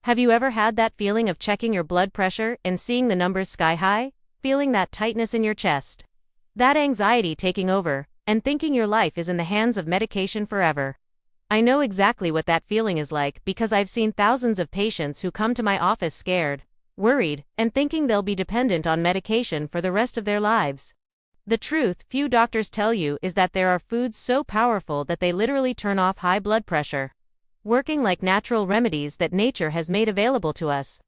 Have you ever had that feeling of checking your blood pressure and seeing the numbers sky high? Feeling that tightness in your chest? That anxiety taking over, and thinking your life is in the hands of medication forever? I know exactly what that feeling is like because I've seen thousands of patients who come to my office scared, worried, and thinking they'll be dependent on medication for the rest of their lives. The truth few doctors tell you is that there are foods so powerful that they literally turn off high blood pressure, working like natural remedies that nature has made available to us.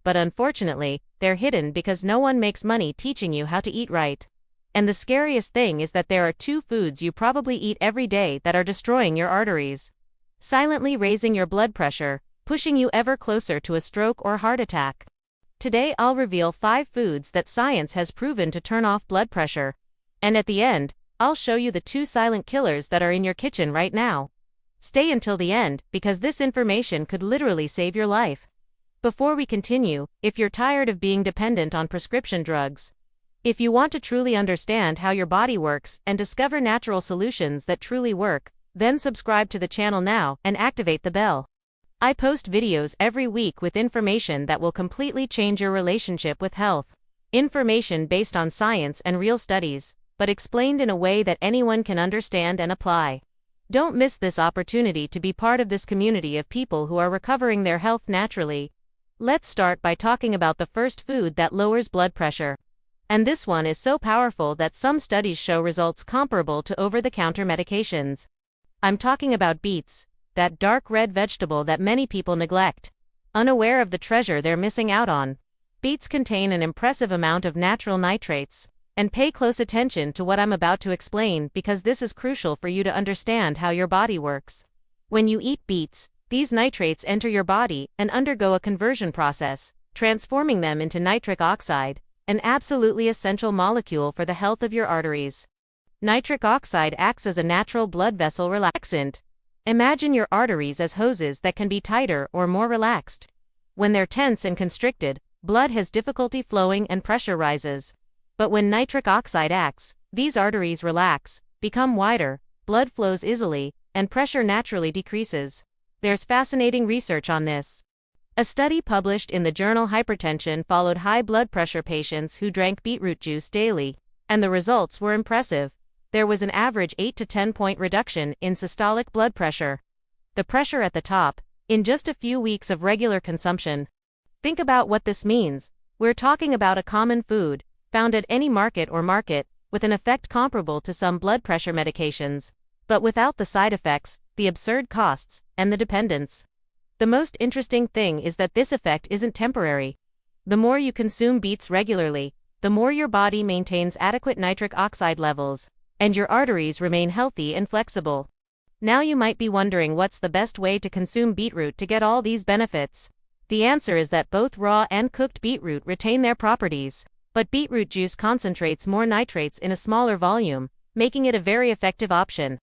But unfortunately, they're hidden because no one makes money teaching you how to eat right. And the scariest thing is that there are two foods you probably eat every day that are destroying your arteries, silently raising your blood pressure, pushing you ever closer to a stroke or heart attack. Today I'll reveal 5 foods that science has proven to turn off blood pressure. And at the end, I'll show you the 2 silent killers that are in your kitchen right now. Stay until the end, because this information could literally save your life. Before we continue, if you're tired of being dependent on prescription drugs, if you want to truly understand how your body works and discover natural solutions that truly work, then subscribe to the channel now and activate the bell. I post videos every week with information that will completely change your relationship with health. Information based on science and real studies, but explained in a way that anyone can understand and apply. Don't miss this opportunity to be part of this community of people who are recovering their health naturally. Let's start by talking about the first food that lowers blood pressure. And this one is so powerful that some studies show results comparable to over-the-counter medications. I'm talking about beets, that dark red vegetable that many people neglect, unaware of the treasure they're missing out on. Beets contain an impressive amount of natural nitrates. And pay close attention to what I'm about to explain because this is crucial for you to understand how your body works. When you eat beets, these nitrates enter your body and undergo a conversion process, transforming them into nitric oxide, an absolutely essential molecule for the health of your arteries. Nitric oxide acts as a natural blood vessel relaxant. Imagine your arteries as hoses that can be tighter or more relaxed. When they're tense and constricted, blood has difficulty flowing and pressure rises. But when nitric oxide acts, these arteries relax, become wider, blood flows easily, and pressure naturally decreases. There's fascinating research on this. A study published in the journal Hypertension followed high blood pressure patients who drank beetroot juice daily, and the results were impressive. There was an average 8 to 10 point reduction in systolic blood pressure. The pressure at the top, in just a few weeks of regular consumption. Think about what this means. We're talking about a common food, found at any market, with an effect comparable to some blood pressure medications, but without the side effects, the absurd costs, and the dependence. The most interesting thing is that this effect isn't temporary. The more you consume beets regularly, the more your body maintains adequate nitric oxide levels, and your arteries remain healthy and flexible. Now you might be wondering what's the best way to consume beetroot to get all these benefits. The answer is that both raw and cooked beetroot retain their properties. But beetroot juice concentrates more nitrates in a smaller volume, making it a very effective option.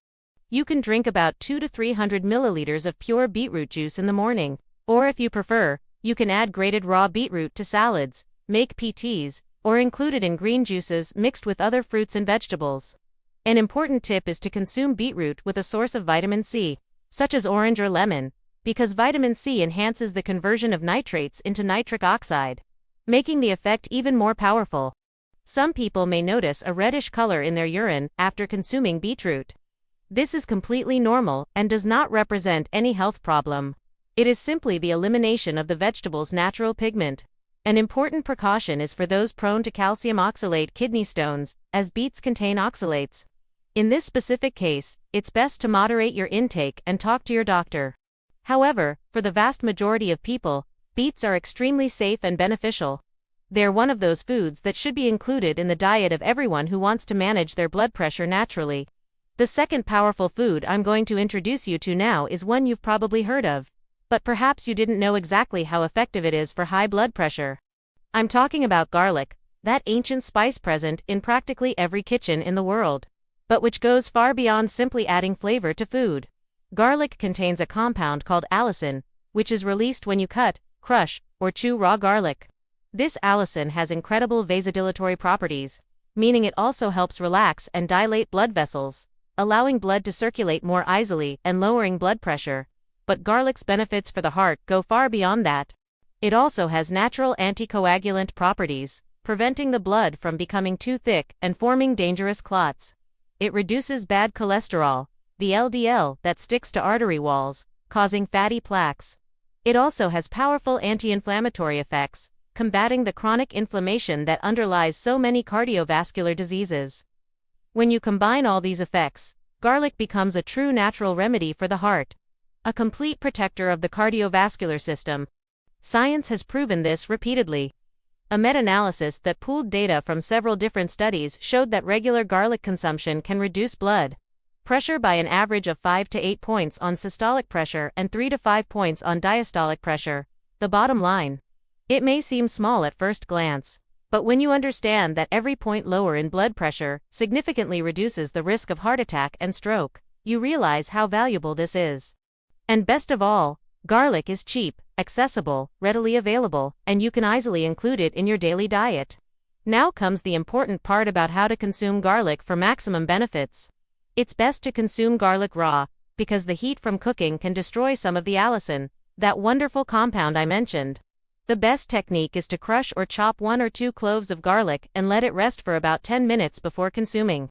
You can drink about 200 to 300 milliliters of pure beetroot juice in the morning, or if you prefer, you can add grated raw beetroot to salads, make PTs, or include it in green juices mixed with other fruits and vegetables. An important tip is to consume beetroot with a source of vitamin C, such as orange or lemon, because vitamin C enhances the conversion of nitrates into nitric oxide, making the effect even more powerful. Some people may notice a reddish color in their urine after consuming beetroot. This is completely normal and does not represent any health problem. It is simply the elimination of the vegetable's natural pigment. An important precaution is for those prone to calcium oxalate kidney stones, as beets contain oxalates. In this specific case, it's best to moderate your intake and talk to your doctor. However, for the vast majority of people, beets are extremely safe and beneficial. They're one of those foods that should be included in the diet of everyone who wants to manage their blood pressure naturally. The second powerful food I'm going to introduce you to now is one you've probably heard of, but perhaps you didn't know exactly how effective it is for high blood pressure. I'm talking about garlic, that ancient spice present in practically every kitchen in the world, but which goes far beyond simply adding flavor to food. Garlic contains a compound called allicin, which is released when you cut, crush, or chew raw garlic. This allicin has incredible vasodilatory properties, meaning it also helps relax and dilate blood vessels, allowing blood to circulate more easily and lowering blood pressure. But garlic's benefits for the heart go far beyond that. It also has natural anticoagulant properties, preventing the blood from becoming too thick and forming dangerous clots. It reduces bad cholesterol, the LDL that sticks to artery walls, causing fatty plaques. It also has powerful anti-inflammatory effects, combating the chronic inflammation that underlies so many cardiovascular diseases. When you combine all these effects, garlic becomes a true natural remedy for the heart, a complete protector of the cardiovascular system. Science has proven this repeatedly. A meta-analysis that pooled data from several different studies showed that regular garlic consumption can reduce blood pressure by an average of 5 to 8 points on systolic pressure and 3 to 5 points on diastolic pressure. The bottom line. It may seem small at first glance, but when you understand that every point lower in blood pressure significantly reduces the risk of heart attack and stroke, you realize how valuable this is. And best of all, garlic is cheap, accessible, readily available, and you can easily include it in your daily diet. Now comes the important part about how to consume garlic for maximum benefits. It's best to consume garlic raw, because the heat from cooking can destroy some of the allicin, that wonderful compound I mentioned. The best technique is to crush or chop 1 or 2 cloves of garlic and let it rest for about 10 minutes before consuming.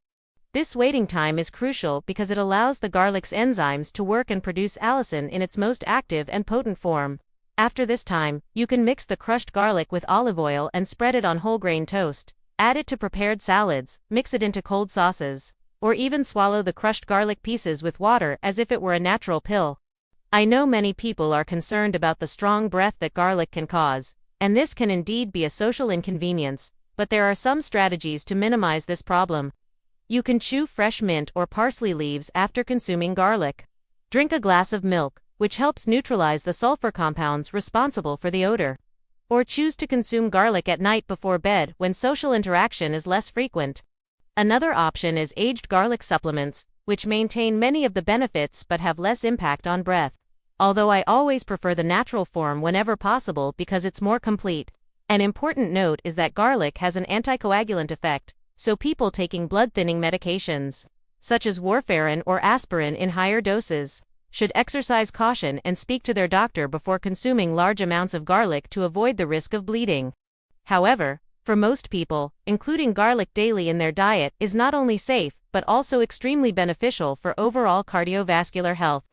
This waiting time is crucial because it allows the garlic's enzymes to work and produce allicin in its most active and potent form. After this time, you can mix the crushed garlic with olive oil and spread it on whole grain toast. Add it to prepared salads, mix it into cold sauces, or even swallow the crushed garlic pieces with water as if it were a natural pill. I know many people are concerned about the strong breath that garlic can cause, and this can indeed be a social inconvenience, but there are some strategies to minimize this problem. You can chew fresh mint or parsley leaves after consuming garlic. Drink a glass of milk, which helps neutralize the sulfur compounds responsible for the odor. Or choose to consume garlic at night before bed when social interaction is less frequent. Another option is aged garlic supplements, which maintain many of the benefits but have less impact on breath. Although I always prefer the natural form whenever possible because it's more complete. An important note is that garlic has an anticoagulant effect, so people taking blood-thinning medications, such as warfarin or aspirin in higher doses, should exercise caution and speak to their doctor before consuming large amounts of garlic to avoid the risk of bleeding. However, for most people, including garlic daily in their diet is not only safe but also extremely beneficial for overall cardiovascular health.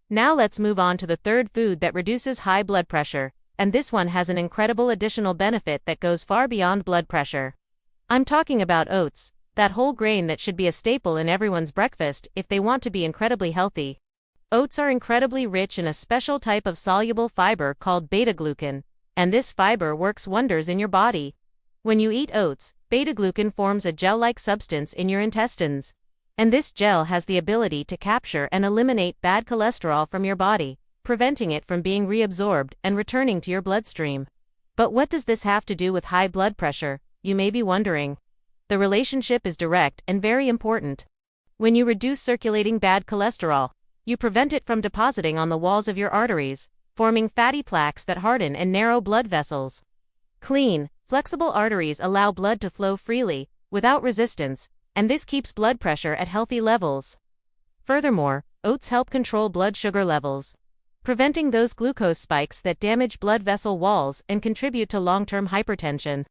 Now let's move on to the third food that reduces high blood pressure, and this one has an incredible additional benefit that goes far beyond blood pressure. I'm talking about oats, that whole grain that should be a staple in everyone's breakfast if they want to be incredibly healthy. Oats are incredibly rich in a special type of soluble fiber called beta-glucan, and this fiber works wonders in your body. When you eat oats, beta-glucan forms a gel-like substance in your intestines, and this gel has the ability to capture and eliminate bad cholesterol from your body, preventing it from being reabsorbed and returning to your bloodstream. But what does this have to do with high blood pressure, you may be wondering? The relationship is direct and very important. When you reduce circulating bad cholesterol, you prevent it from depositing on the walls of your arteries, forming fatty plaques that harden and narrow blood vessels. Clean, flexible arteries allow blood to flow freely, without resistance, and this keeps blood pressure at healthy levels. Furthermore, oats help control blood sugar levels, preventing those glucose spikes that damage blood vessel walls and contribute to long-term hypertension.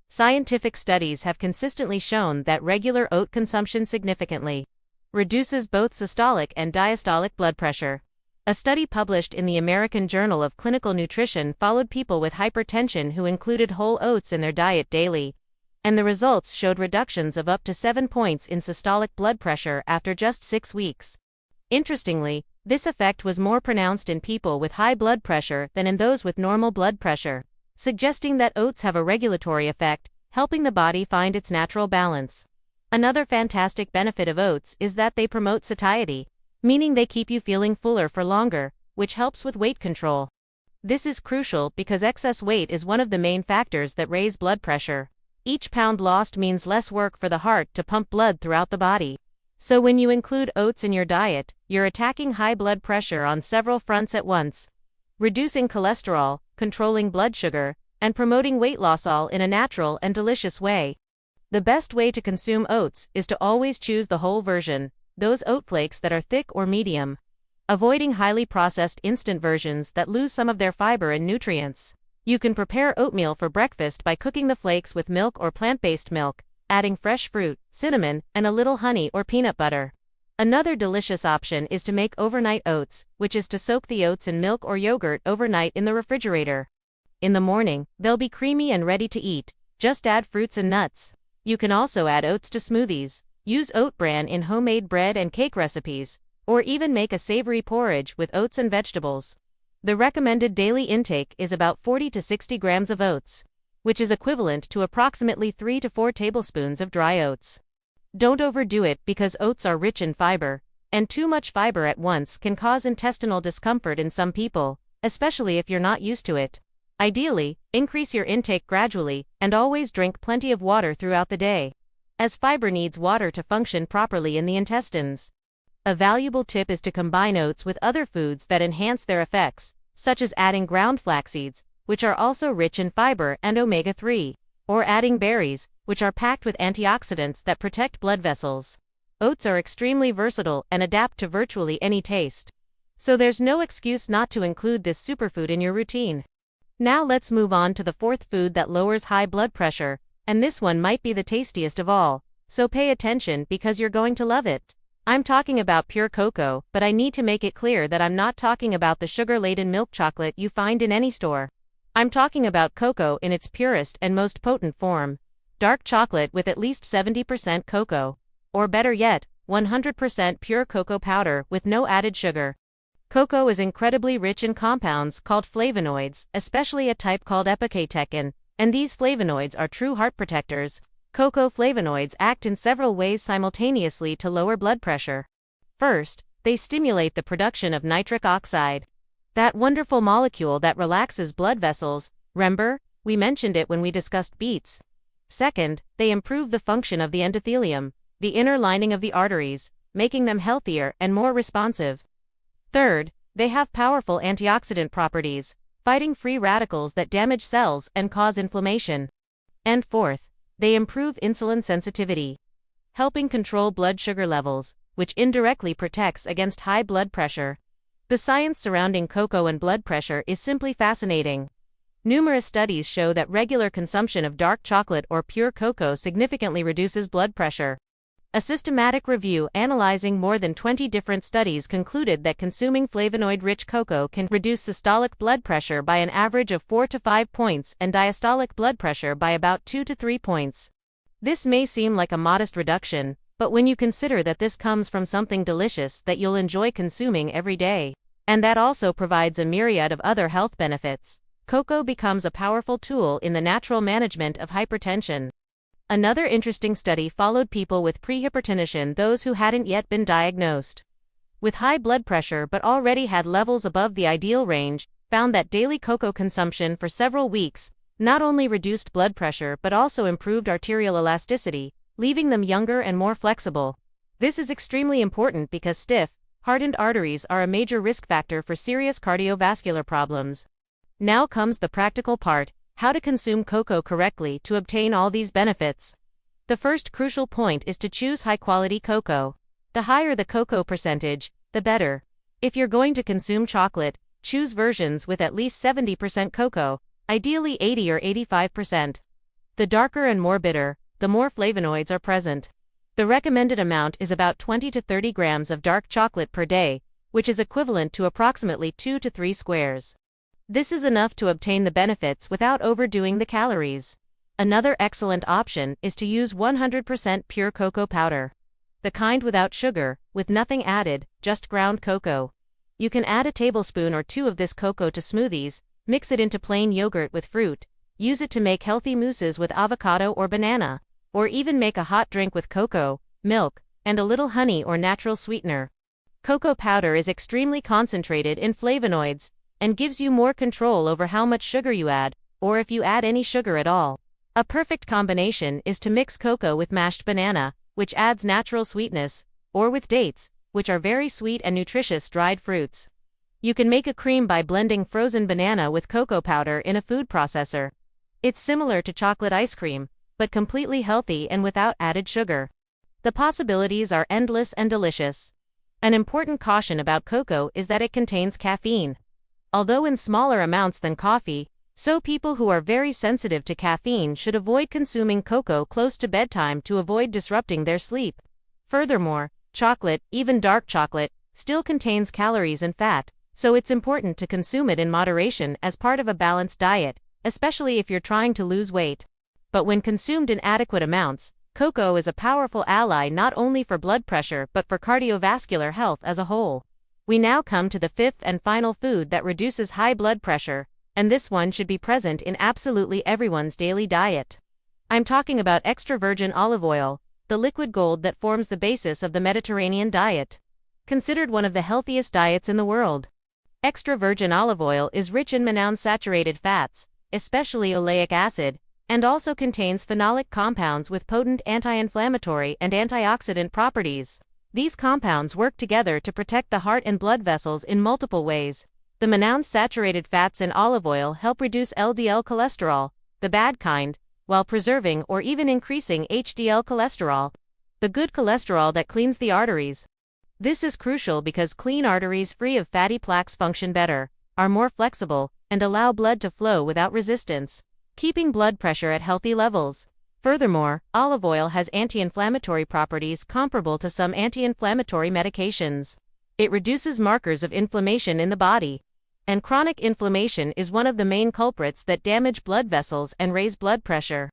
Scientific studies have consistently shown that regular oat consumption significantly reduces both systolic and diastolic blood pressure. A study published in the American Journal of Clinical Nutrition followed people with hypertension who included whole oats in their diet daily, and the results showed reductions of up to 7 points in systolic blood pressure after just 6 weeks. Interestingly, this effect was more pronounced in people with high blood pressure than in those with normal blood pressure, suggesting that oats have a regulatory effect, helping the body find its natural balance. Another fantastic benefit of oats is that they promote satiety, meaning they keep you feeling fuller for longer, which helps with weight control. This is crucial because excess weight is one of the main factors that raise blood pressure. Each pound lost means less work for the heart to pump blood throughout the body. So when you include oats in your diet, you're attacking high blood pressure on several fronts at once, reducing cholesterol, controlling blood sugar, and promoting weight loss all in a natural and delicious way. The best way to consume oats is to always choose the whole version, those oat flakes that are thick or medium, avoiding highly processed instant versions that lose some of their fiber and nutrients. You can prepare oatmeal for breakfast by cooking the flakes with milk or plant-based milk, adding fresh fruit, cinnamon, and a little honey or peanut butter. Another delicious option is to make overnight oats, which is to soak the oats in milk or yogurt overnight in the refrigerator. In the morning, they'll be creamy and ready to eat. Just add fruits and nuts. You can also add oats to smoothies, use oat bran in homemade bread and cake recipes, or even make a savory porridge with oats and vegetables. The recommended daily intake is about 40 to 60 grams of oats, which is equivalent to approximately 3 to 4 tablespoons of dry oats. Don't overdo it because oats are rich in fiber, and too much fiber at once can cause intestinal discomfort in some people, especially if you're not used to it. Ideally, increase your intake gradually, and always drink plenty of water throughout the day, as fiber needs water to function properly in the intestines. A valuable tip is to combine oats with other foods that enhance their effects, such as adding ground flax seeds, which are also rich in fiber and omega-3, or adding berries, which are packed with antioxidants that protect blood vessels. Oats are extremely versatile and adapt to virtually any taste, so there's no excuse not to include this superfood in your routine. Now let's move on to the fourth food that lowers high blood pressure, and this one might be the tastiest of all, so pay attention because you're going to love it. I'm talking about pure cocoa, but I need to make it clear that I'm not talking about the sugar-laden milk chocolate you find in any store. I'm talking about cocoa in its purest and most potent form. Dark chocolate with at least 70% cocoa. Or better yet, 100% pure cocoa powder with no added sugar. Cocoa is incredibly rich in compounds called flavonoids, especially a type called epicatechin, and these flavonoids are true heart protectors. Cocoa flavonoids act in several ways simultaneously to lower blood pressure. First, they stimulate the production of nitric oxide, that wonderful molecule that relaxes blood vessels. Remember, we mentioned it when we discussed beets. Second, they improve the function of the endothelium, the inner lining of the arteries, making them healthier and more responsive. Third, they have powerful antioxidant properties, fighting free radicals that damage cells and cause inflammation. And fourth, they improve insulin sensitivity, helping control blood sugar levels, which indirectly protects against high blood pressure. The science surrounding cocoa and blood pressure is simply fascinating. Numerous studies show that regular consumption of dark chocolate or pure cocoa significantly reduces blood pressure. A systematic review analyzing more than 20 different studies concluded that consuming flavonoid-rich cocoa can reduce systolic blood pressure by an average of 4 to 5 points and diastolic blood pressure by about 2 to 3 points. This may seem like a modest reduction, but when you consider that this comes from something delicious that you'll enjoy consuming every day, and that also provides a myriad of other health benefits, cocoa becomes a powerful tool in the natural management of hypertension. Another interesting study followed people with prehypertension, those who hadn't yet been diagnosed with high blood pressure but already had levels above the ideal range, found that daily cocoa consumption for several weeks not only reduced blood pressure but also improved arterial elasticity, leaving them younger and more flexible. This is extremely important because stiff, hardened arteries are a major risk factor for serious cardiovascular problems. Now comes the practical part: how to consume cocoa correctly to obtain all these benefits. The first crucial point is to choose high-quality cocoa. The higher the cocoa percentage, the better. If you're going to consume chocolate, choose versions with at least 70% cocoa, ideally 80 or 85%. The darker and more bitter, the more flavonoids are present. The recommended amount is about 20 to 30 grams of dark chocolate per day, which is equivalent to approximately 2 to 3 squares. This is enough to obtain the benefits without overdoing the calories. Another excellent option is to use 100% pure cocoa powder. The kind without sugar, with nothing added, just ground cocoa. You can add a tablespoon or two of this cocoa to smoothies, mix it into plain yogurt with fruit, use it to make healthy mousses with avocado or banana, or even make a hot drink with cocoa, milk, and a little honey or natural sweetener. Cocoa powder is extremely concentrated in flavonoids, and gives you more control over how much sugar you add, or if you add any sugar at all. A perfect combination is to mix cocoa with mashed banana, which adds natural sweetness, or with dates, which are very sweet and nutritious dried fruits. You can make a cream by blending frozen banana with cocoa powder in a food processor. It's similar to chocolate ice cream, but completely healthy and without added sugar. The possibilities are endless and delicious. An important caution about cocoa is that it contains caffeine. Although in smaller amounts than coffee, So people who are very sensitive to caffeine should avoid consuming cocoa close to bedtime to avoid disrupting their sleep. Furthermore, chocolate, even dark chocolate, still contains calories and fat, so it's important to consume it in moderation as part of a balanced diet, especially if you're trying to lose weight. But when consumed in adequate amounts, cocoa is a powerful ally not only for blood pressure but for cardiovascular health as a whole. We now come to the fifth and final food that reduces high blood pressure, and this one should be present in absolutely everyone's daily diet. I'm talking about extra virgin olive oil, the liquid gold that forms the basis of the Mediterranean diet. Considered one of the healthiest diets in the world. Extra virgin olive oil is rich in monounsaturated fats, especially oleic acid, and also contains phenolic compounds with potent anti-inflammatory and antioxidant properties. These compounds work together to protect the heart and blood vessels in multiple ways. The monounsaturated fats in olive oil help reduce LDL cholesterol, the bad kind, while preserving or even increasing HDL cholesterol, the good cholesterol that cleans the arteries. This is crucial because clean arteries free of fatty plaques function better, are more flexible, and allow blood to flow without resistance, keeping blood pressure at healthy levels. Furthermore, olive oil has anti-inflammatory properties comparable to some anti-inflammatory medications. It reduces markers of inflammation in the body. And chronic inflammation is one of the main culprits that damage blood vessels and raise blood pressure.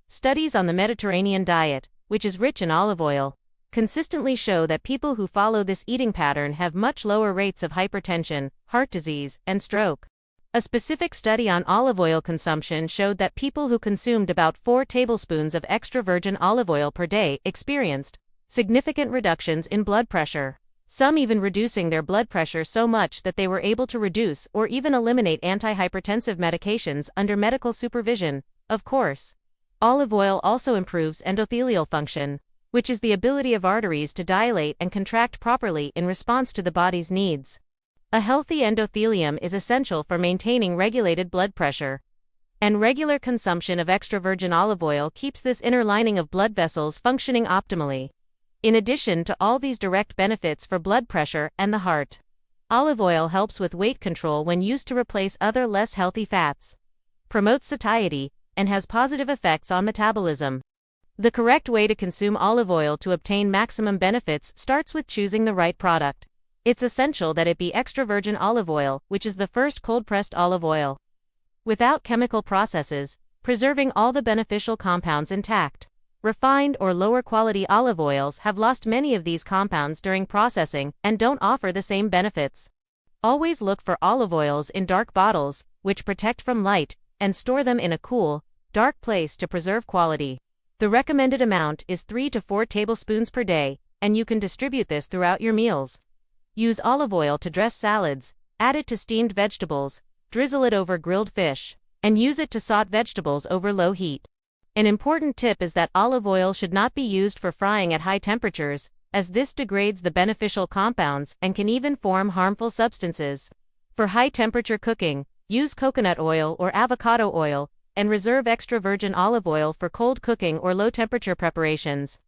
Studies on the Mediterranean diet, which is rich in olive oil, consistently show that people who follow this eating pattern have much lower rates of hypertension, heart disease, and stroke. A specific study on olive oil consumption showed that people who consumed about 4 tablespoons of extra virgin olive oil per day experienced significant reductions in blood pressure, some even reducing their blood pressure so much that they were able to reduce or even eliminate antihypertensive medications under medical supervision. Of course, olive oil also improves endothelial function, which is the ability of arteries to dilate and contract properly in response to the body's needs. A healthy endothelium is essential for maintaining regulated blood pressure. And regular consumption of extra virgin olive oil keeps this inner lining of blood vessels functioning optimally. In addition to all these direct benefits for blood pressure and the heart, olive oil helps with weight control when used to replace other less healthy fats, promotes satiety, and has positive effects on metabolism. The correct way to consume olive oil to obtain maximum benefits starts with choosing the right product. It's essential that it be extra virgin olive oil, which is the first cold-pressed olive oil, without chemical processes, preserving all the beneficial compounds intact. Refined or lower-quality olive oils have lost many of these compounds during processing and don't offer the same benefits. Always look for olive oils in dark bottles, which protect from light, and store them in a cool, dark place to preserve quality. The recommended amount is 3 to 4 tablespoons per day, and you can distribute this throughout your meals. Use olive oil to dress salads, add it to steamed vegetables, drizzle it over grilled fish, and use it to saute vegetables over low heat. An important tip is that olive oil should not be used for frying at high temperatures, as this degrades the beneficial compounds and can even form harmful substances. For high-temperature cooking, use coconut oil or avocado oil, and reserve extra virgin olive oil for cold cooking or low-temperature preparations.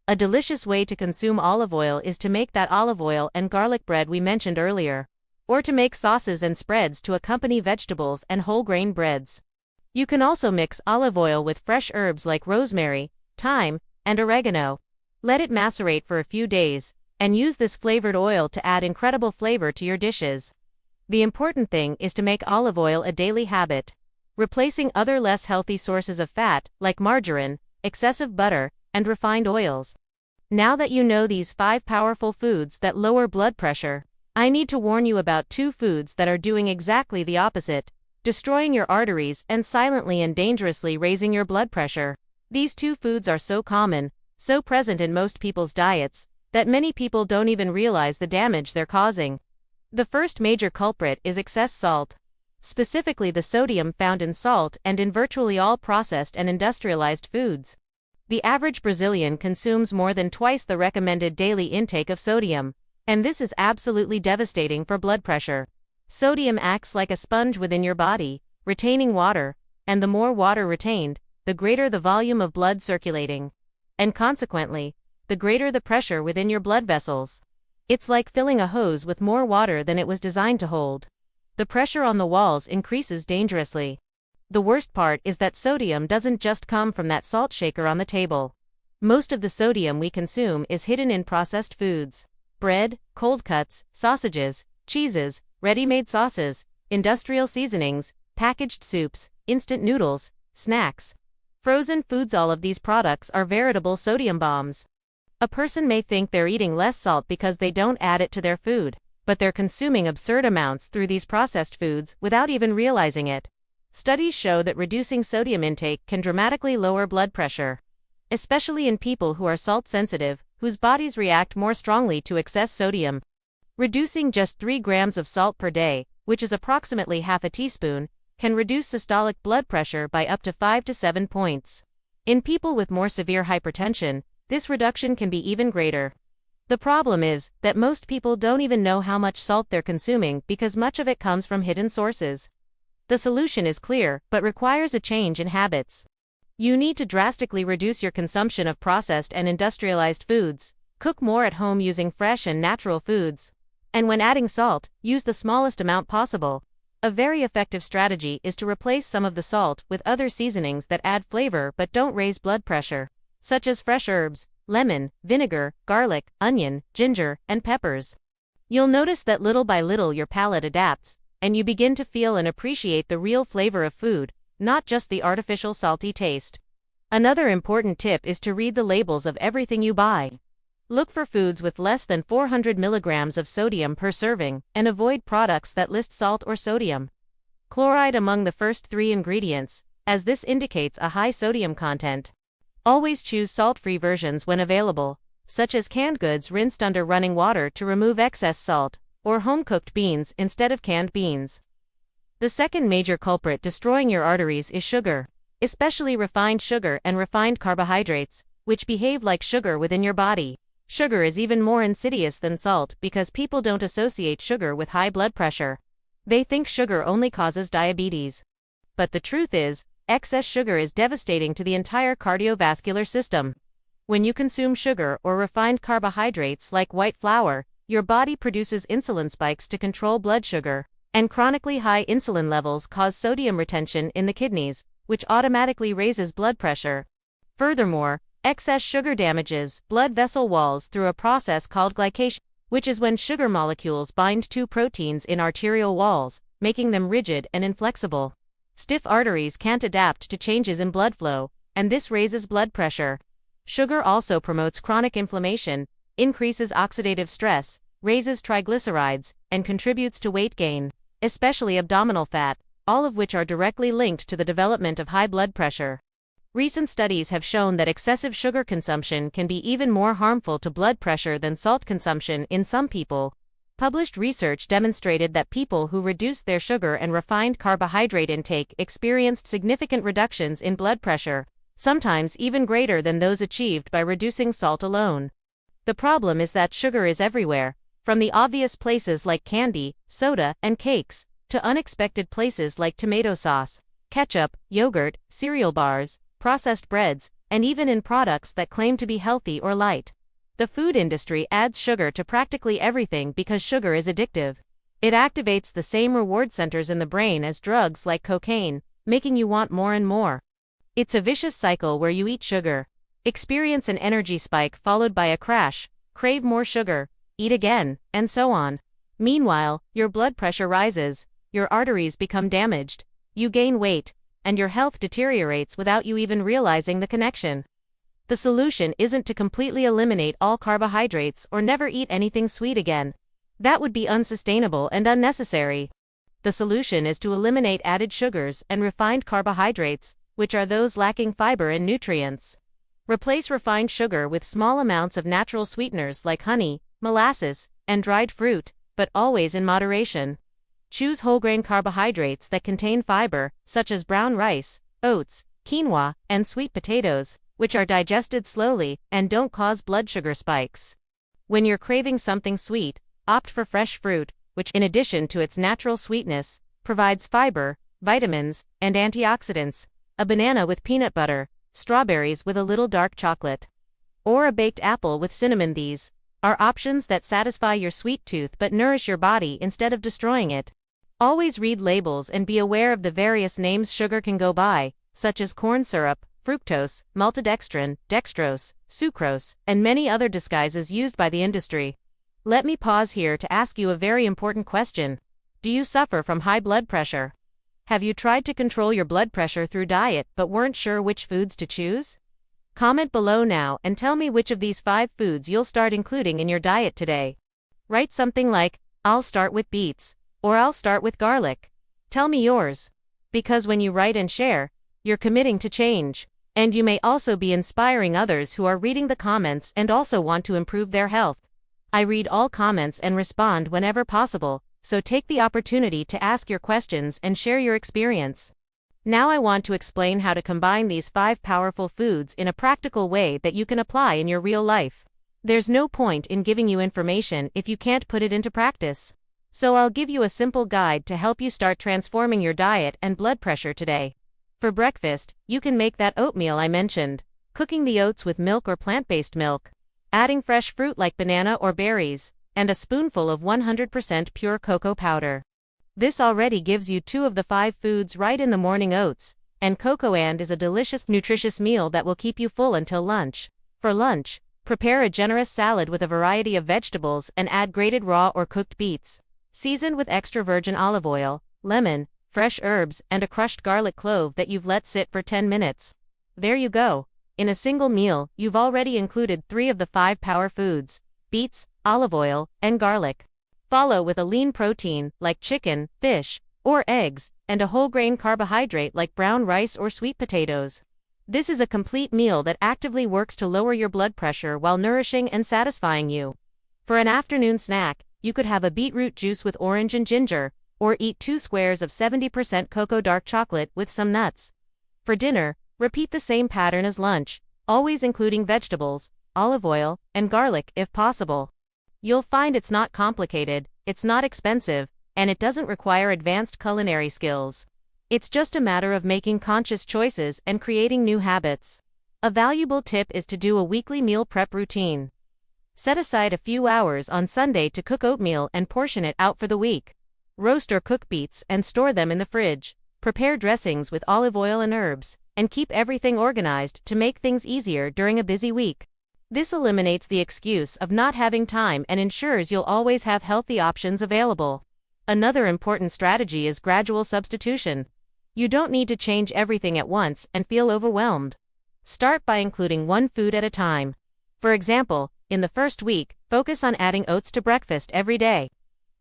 A delicious way to consume olive oil is to make that olive oil and garlic bread we mentioned earlier, or to make sauces and spreads to accompany vegetables and whole grain breads. You can also mix olive oil with fresh herbs like rosemary, thyme, and oregano. Let it macerate for a few days, and use this flavored oil to add incredible flavor to your dishes. The important thing is to make olive oil a daily habit, replacing other less healthy sources of fat like margarine, excessive butter, and refined oils. Now that you know these 5 powerful foods that lower blood pressure, I need to warn you about 2 foods that are doing exactly the opposite, destroying your arteries and silently and dangerously raising your blood pressure. These 2 foods are so common, so present in most people's diets, that many people don't even realize the damage they're causing. The first major culprit is excess salt, specifically the sodium found in salt and in virtually all processed and industrialized foods. The average Brazilian consumes more than twice the recommended daily intake of sodium, and this is absolutely devastating for blood pressure. Sodium acts like a sponge within your body, retaining water, and the more water retained, the greater the volume of blood circulating. And consequently, the greater the pressure within your blood vessels. It's like filling a hose with more water than it was designed to hold. The pressure on the walls increases dangerously. The worst part is that sodium doesn't just come from that salt shaker on the table. Most of the sodium we consume is hidden in processed foods. Bread, cold cuts, sausages, cheeses, ready-made sauces, industrial seasonings, packaged soups, instant noodles, snacks, frozen foods. All of these products are veritable sodium bombs. A person may think they're eating less salt because they don't add it to their food, but they're consuming absurd amounts through these processed foods without even realizing it. Studies show that reducing sodium intake can dramatically lower blood pressure, especially in people who are salt sensitive, whose bodies react more strongly to excess sodium. Reducing just 3 grams of salt per day, which is approximately half a teaspoon, can reduce systolic blood pressure by up to 5 to 7 points. In people with more severe hypertension, this reduction can be even greater. The problem is that most people don't even know how much salt they're consuming because much of it comes from hidden sources. The solution is clear, but requires a change in habits. You need to drastically reduce your consumption of processed and industrialized foods, cook more at home using fresh and natural foods, and when adding salt, use the smallest amount possible. A very effective strategy is to replace some of the salt with other seasonings that add flavor but don't raise blood pressure, such as fresh herbs, lemon, vinegar, garlic, onion, ginger, and peppers. You'll notice that little by little your palate adapts, and you begin to feel and appreciate the real flavor of food, not just the artificial salty taste. Another important tip is to read the labels of everything you buy. Look for foods with less than 400 milligrams of sodium per serving, and avoid products that list salt or sodium chloride among the first 3 ingredients, as this indicates a high sodium content. Always choose salt-free versions when available, such as canned goods rinsed under running water to remove excess salt, or home-cooked beans instead of canned beans. The second major culprit destroying your arteries is sugar, especially refined sugar and refined carbohydrates, which behave like sugar within your body. Sugar is even more insidious than salt because people don't associate sugar with high blood pressure. They think sugar only causes diabetes. But the truth is, excess sugar is devastating to the entire cardiovascular system. When you consume sugar or refined carbohydrates like white flour, your body produces insulin spikes to control blood sugar, and chronically high insulin levels cause sodium retention in the kidneys, which automatically raises blood pressure. Furthermore, excess sugar damages blood vessel walls through a process called glycation, which is when sugar molecules bind to proteins in arterial walls, making them rigid and inflexible. Stiff arteries can't adapt to changes in blood flow, and this raises blood pressure. Sugar also promotes chronic inflammation, increases oxidative stress, raises triglycerides, and contributes to weight gain, especially abdominal fat, all of which are directly linked to the development of high blood pressure. Recent studies have shown that excessive sugar consumption can be even more harmful to blood pressure than salt consumption in some people. Published research demonstrated that people who reduced their sugar and refined carbohydrate intake experienced significant reductions in blood pressure, sometimes even greater than those achieved by reducing salt alone. The problem is that sugar is everywhere, from the obvious places like candy, soda, and cakes, to unexpected places like tomato sauce, ketchup, yogurt, cereal bars, processed breads, and even in products that claim to be healthy or light. The food industry adds sugar to practically everything because sugar is addictive. It activates the same reward centers in the brain as drugs like cocaine, making you want more and more. It's a vicious cycle where you eat sugar, experience an energy spike followed by a crash, crave more sugar, eat again, and so on. Meanwhile, your blood pressure rises, your arteries become damaged, you gain weight, and your health deteriorates without you even realizing the connection. The solution isn't to completely eliminate all carbohydrates or never eat anything sweet again. That would be unsustainable and unnecessary. The solution is to eliminate added sugars and refined carbohydrates, which are those lacking fiber and nutrients. Replace refined sugar with small amounts of natural sweeteners like honey, molasses, and dried fruit, but always in moderation. Choose whole-grain carbohydrates that contain fiber, such as brown rice, oats, quinoa, and sweet potatoes, which are digested slowly and don't cause blood sugar spikes. When you're craving something sweet, opt for fresh fruit, which, in addition to its natural sweetness, provides fiber, vitamins, and antioxidants. A banana with peanut butter, strawberries with a little dark chocolate, or a baked apple with cinnamon. These are options that satisfy your sweet tooth but nourish your body instead of destroying it. Always read labels and be aware of the various names sugar can go by, such as corn syrup, fructose, maltodextrin, dextrose, sucrose, and many other disguises used by the industry. Let me pause here to ask you a very important question. Do you suffer from high blood pressure? Have you tried to control your blood pressure through diet but weren't sure which foods to choose? Comment below now and tell me which of these 5 foods you'll start including in your diet today. Write something like, "I'll start with beets," or "I'll start with garlic." Tell me yours. Because when you write and share, you're committing to change. And you may also be inspiring others who are reading the comments and also want to improve their health. I read all comments and respond whenever possible, so take the opportunity to ask your questions and share your experience. Now I want to explain how to combine these 5 powerful foods in a practical way that you can apply in your real life. There's no point in giving you information if you can't put it into practice. So I'll give you a simple guide to help you start transforming your diet and blood pressure today. For breakfast, you can make that oatmeal I mentioned, cooking the oats with milk or plant-based milk, adding fresh fruit like banana or berries, and a spoonful of 100% pure cocoa powder. This already gives you 2 of the 5 foods right in the morning oats, and cocoa and is a delicious, nutritious meal that will keep you full until lunch. For lunch, prepare a generous salad with a variety of vegetables and add grated raw or cooked beets, seasoned with extra virgin olive oil, lemon, fresh herbs, and a crushed garlic clove that you've let sit for 10 minutes. There you go. In a single meal, you've already included 3 of the 5 power foods: beets, olive oil, and garlic. Follow with a lean protein, like chicken, fish, or eggs, and a whole grain carbohydrate like brown rice or sweet potatoes. This is a complete meal that actively works to lower your blood pressure while nourishing and satisfying you. For an afternoon snack, you could have a beetroot juice with orange and ginger, or eat 2 squares of 70% cocoa dark chocolate with some nuts. For dinner, repeat the same pattern as lunch, always including vegetables, olive oil, and garlic if possible. You'll find it's not complicated, it's not expensive, and it doesn't require advanced culinary skills. It's just a matter of making conscious choices and creating new habits. A valuable tip is to do a weekly meal prep routine. Set aside a few hours on Sunday to cook oatmeal and portion it out for the week. Roast or cook beets and store them in the fridge. Prepare dressings with olive oil and herbs, and keep everything organized to make things easier during a busy week. This eliminates the excuse of not having time and ensures you'll always have healthy options available. Another important strategy is gradual substitution. You don't need to change everything at once and feel overwhelmed. Start by including 1 food at a time. For example, in the first week, focus on adding oats to breakfast every day.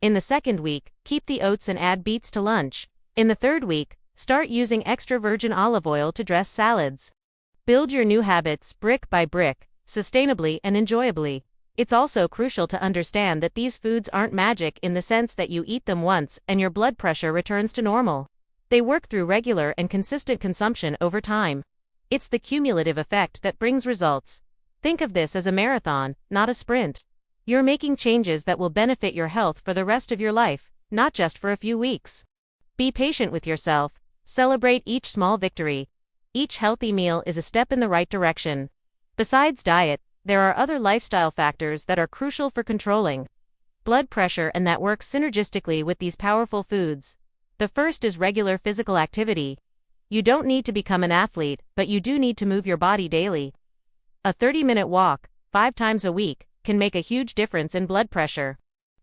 In the second week, keep the oats and add beets to lunch. In the third week, start using extra virgin olive oil to dress salads. Build your new habits brick by brick, sustainably and enjoyably. It's also crucial to understand that these foods aren't magic in the sense that you eat them once and your blood pressure returns to normal. They work through regular and consistent consumption over time. It's the cumulative effect that brings results. Think of this as a marathon, not a sprint. You're making changes that will benefit your health for the rest of your life, not just for a few weeks. Be patient with yourself. Celebrate each small victory. Each healthy meal is a step in the right direction. Besides diet, there are other lifestyle factors that are crucial for controlling blood pressure and that work synergistically with these powerful foods. The first is regular physical activity. You don't need to become an athlete, but you do need to move your body daily. A 30-minute walk, 5 times a week, can make a huge difference in blood pressure.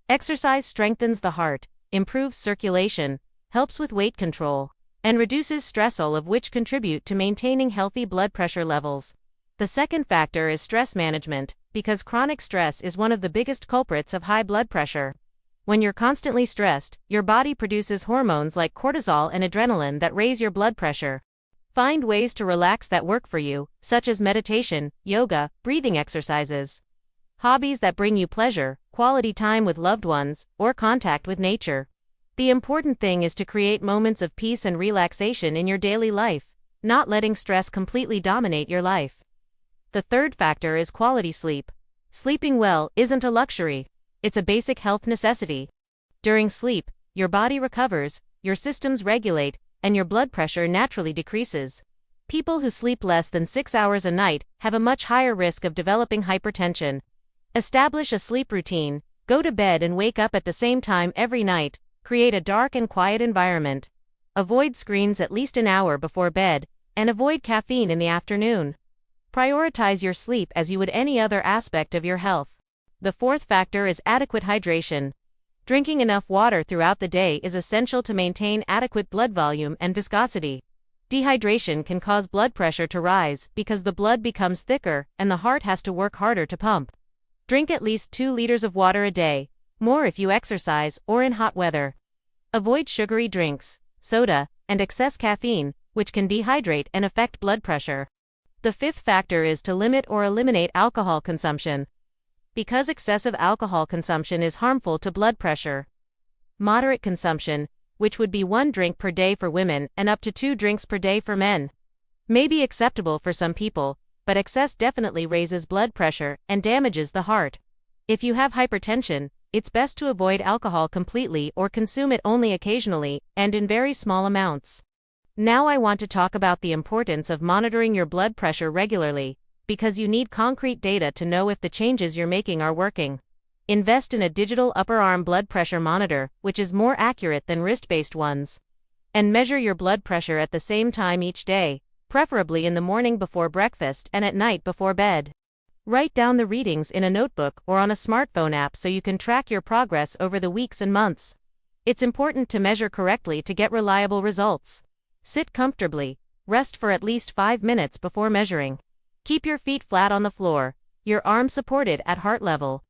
Exercise strengthens the heart, improves circulation, helps with weight control, and reduces stress, all of which contribute to maintaining healthy blood pressure levels. The second factor is stress management, because chronic stress is one of the biggest culprits of high blood pressure. When you're constantly stressed, your body produces hormones like cortisol and adrenaline that raise your blood pressure. Find ways to relax that work for you, such as meditation, yoga, breathing exercises. Hobbies that bring you pleasure, quality time with loved ones, or contact with nature. The important thing is to create moments of peace and relaxation in your daily life, not letting stress completely dominate your life. The third factor is quality sleep. Sleeping well isn't a luxury, it's a basic health necessity. During sleep, your body recovers, your systems regulate, and your blood pressure naturally decreases. People who sleep less than 6 hours a night have a much higher risk of developing hypertension. Establish a sleep routine, go to bed and wake up at the same time every night, Create a dark and quiet environment. Avoid screens at least an hour before bed, and avoid caffeine in the afternoon. Prioritize your sleep as you would any other aspect of your health. The fourth factor is adequate hydration. Drinking enough water throughout the day is essential to maintain adequate blood volume and viscosity. Dehydration can cause blood pressure to rise because the blood becomes thicker and the heart has to work harder to pump. Drink at least 2 liters of water a day, more if you exercise or in hot weather. Avoid sugary drinks, soda, and excess caffeine, which can dehydrate and affect blood pressure. The fifth factor is to limit or eliminate alcohol consumption. Because excessive alcohol consumption is harmful to blood pressure. Moderate consumption, which would be 1 drink per day for women and up to 2 drinks per day for men, may be acceptable for some people, but excess definitely raises blood pressure and damages the heart. If you have hypertension, it's best to avoid alcohol completely or consume it only occasionally and in very small amounts. Now I want to talk about the importance of monitoring your blood pressure regularly, because you need concrete data to know if the changes you're making are working. Invest in a digital upper arm blood pressure monitor, which is more accurate than wrist-based ones. And measure your blood pressure at the same time each day, preferably in the morning before breakfast and at night before bed. Write down the readings in a notebook or on a smartphone app so you can track your progress over the weeks and months. It's important to measure correctly to get reliable results. Sit comfortably, rest for at least 5 minutes before measuring. Keep your feet flat on the floor, your arms supported at heart level.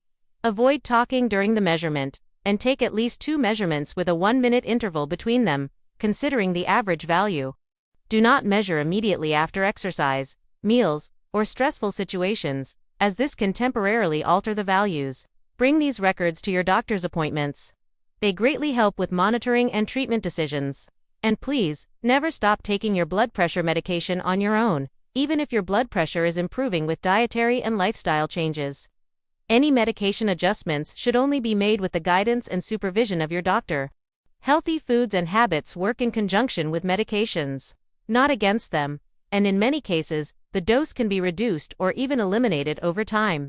Avoid talking during the measurement, and take at least 2 measurements with a 1-minute interval between them, considering the average value. Do not measure immediately after exercise, meals, or stressful situations, as this can temporarily alter the values. Bring these records to your doctor's appointments. They greatly help with monitoring and treatment decisions. And please, never stop taking your blood pressure medication on your own, even if your blood pressure is improving with dietary and lifestyle changes. Any medication adjustments should only be made with the guidance and supervision of your doctor. Healthy foods and habits work in conjunction with medications, not against them, and in many cases, the dose can be reduced or even eliminated over time.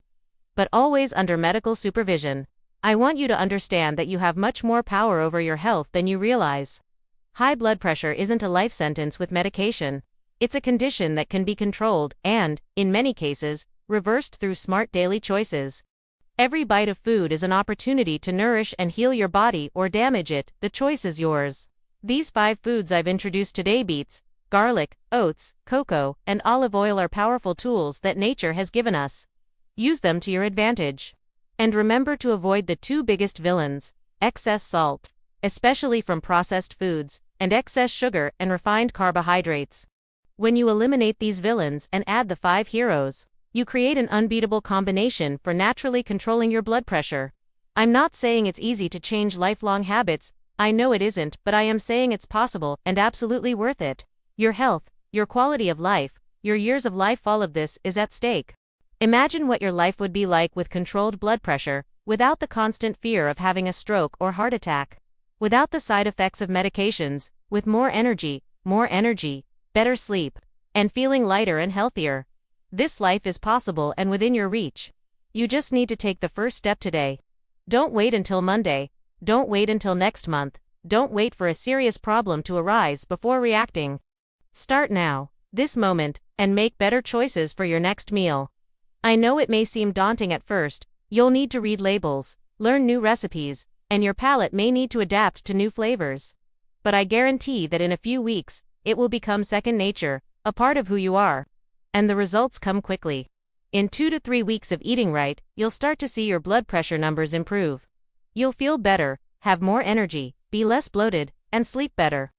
But always under medical supervision. I want you to understand that you have much more power over your health than you realize. High blood pressure isn't a life sentence with medication. It's a condition that can be controlled and, in many cases, reversed through smart daily choices. Every bite of food is an opportunity to nourish and heal your body or damage it. The choice is yours. These 5 foods I've introduced today: beets, garlic, oats, cocoa, and olive oil are powerful tools that nature has given us. Use them to your advantage. And remember to avoid the 2 biggest villains: excess salt, especially from processed foods, and excess sugar and refined carbohydrates. When you eliminate these villains and add the 5 heroes, you create an unbeatable combination for naturally controlling your blood pressure. I'm not saying it's easy to change lifelong habits, I know it isn't, but I am saying it's possible and absolutely worth it. Your health, your quality of life, your years of life, all of this is at stake. Imagine what your life would be like with controlled blood pressure, without the constant fear of having a stroke or heart attack, without the side effects of medications, with more energy, better sleep, and feeling lighter and healthier. This life is possible and within your reach. You just need to take the first step today. Don't wait until Monday. Don't wait until next month. Don't wait for a serious problem to arise before reacting. Start now, this moment, and make better choices for your next meal. I know it may seem daunting at first. You'll need to read labels, learn new recipes, and your palate may need to adapt to new flavors. But I guarantee that in a few weeks, it will become second nature, a part of who you are. And the results come quickly. In 2 to 3 weeks of eating right, you'll start to see your blood pressure numbers improve. You'll feel better, have more energy, be less bloated, and sleep better.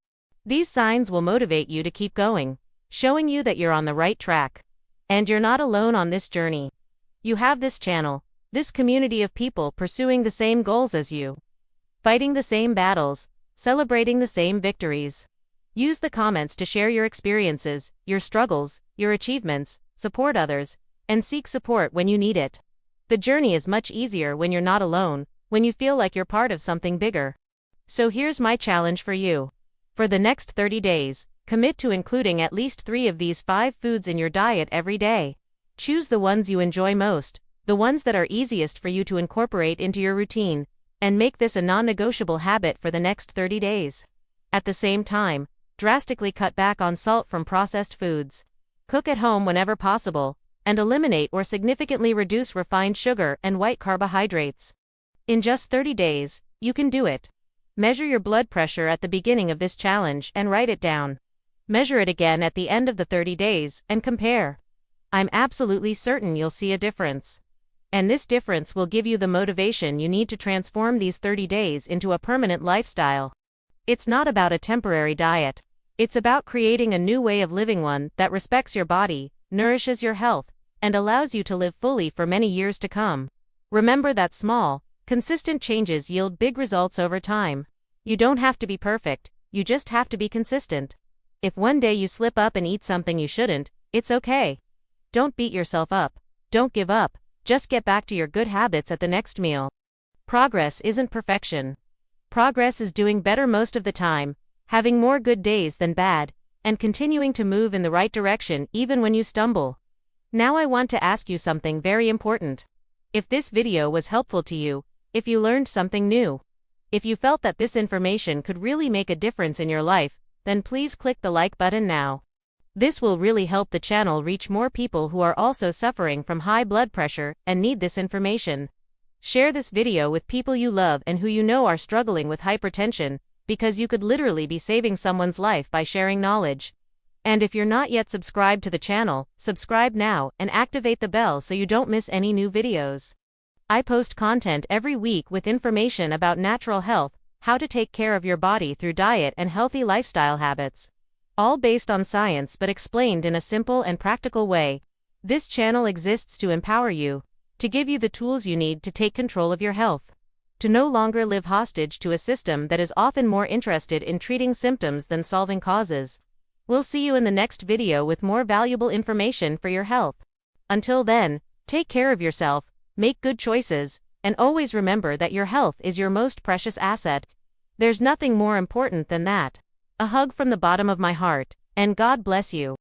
These signs will motivate you to keep going, showing you that you're on the right track. And you're not alone on this journey. You have this channel, this community of people pursuing the same goals as you, fighting the same battles, celebrating the same victories. Use the comments to share your experiences, your struggles, your achievements, support others, and seek support when you need it. The journey is much easier when you're not alone, when you feel like you're part of something bigger. So here's my challenge for you. For the next 30 days, commit to including at least 3 of these 5 foods in your diet every day. Choose the ones you enjoy most, the ones that are easiest for you to incorporate into your routine, and make this a non-negotiable habit for the next 30 days. At the same time, drastically cut back on salt from processed foods. Cook at home whenever possible, and eliminate or significantly reduce refined sugar and white carbohydrates. In just 30 days, you can do it. Measure your blood pressure at the beginning of this challenge and write it down. Measure it again at the end of the 30 days and compare. I'm absolutely certain you'll see a difference. And this difference will give you the motivation you need to transform these 30 days into a permanent lifestyle. It's not about a temporary diet. It's about creating a new way of living, one that respects your body, nourishes your health, and allows you to live fully for many years to come. Remember that small, consistent changes yield big results over time. You don't have to be perfect, you just have to be consistent. If one day you slip up and eat something you shouldn't, it's okay. Don't beat yourself up. Don't give up. Just get back to your good habits at the next meal. Progress isn't perfection. Progress is doing better most of the time, having more good days than bad, and continuing to move in the right direction even when you stumble. Now I want to ask you something very important. If this video was helpful to you, if you learned something new, if you felt that this information could really make a difference in your life, then please click the like button now. This will really help the channel reach more people who are also suffering from high blood pressure and need this information. Share this video with people you love and who you know are struggling with hypertension, because you could literally be saving someone's life by sharing knowledge. And if you're not yet subscribed to the channel, subscribe now and activate the bell so you don't miss any new videos. I post content every week with information about natural health, how to take care of your body through diet and healthy lifestyle habits. All based on science but explained in a simple and practical way. This channel exists to empower you, to give you the tools you need to take control of your health, to no longer live hostage to a system that is often more interested in treating symptoms than solving causes. We'll see you in the next video with more valuable information for your health. Until then, take care of yourself, make good choices, and always remember that your health is your most precious asset. There's nothing more important than that. A hug from the bottom of my heart, and God bless you.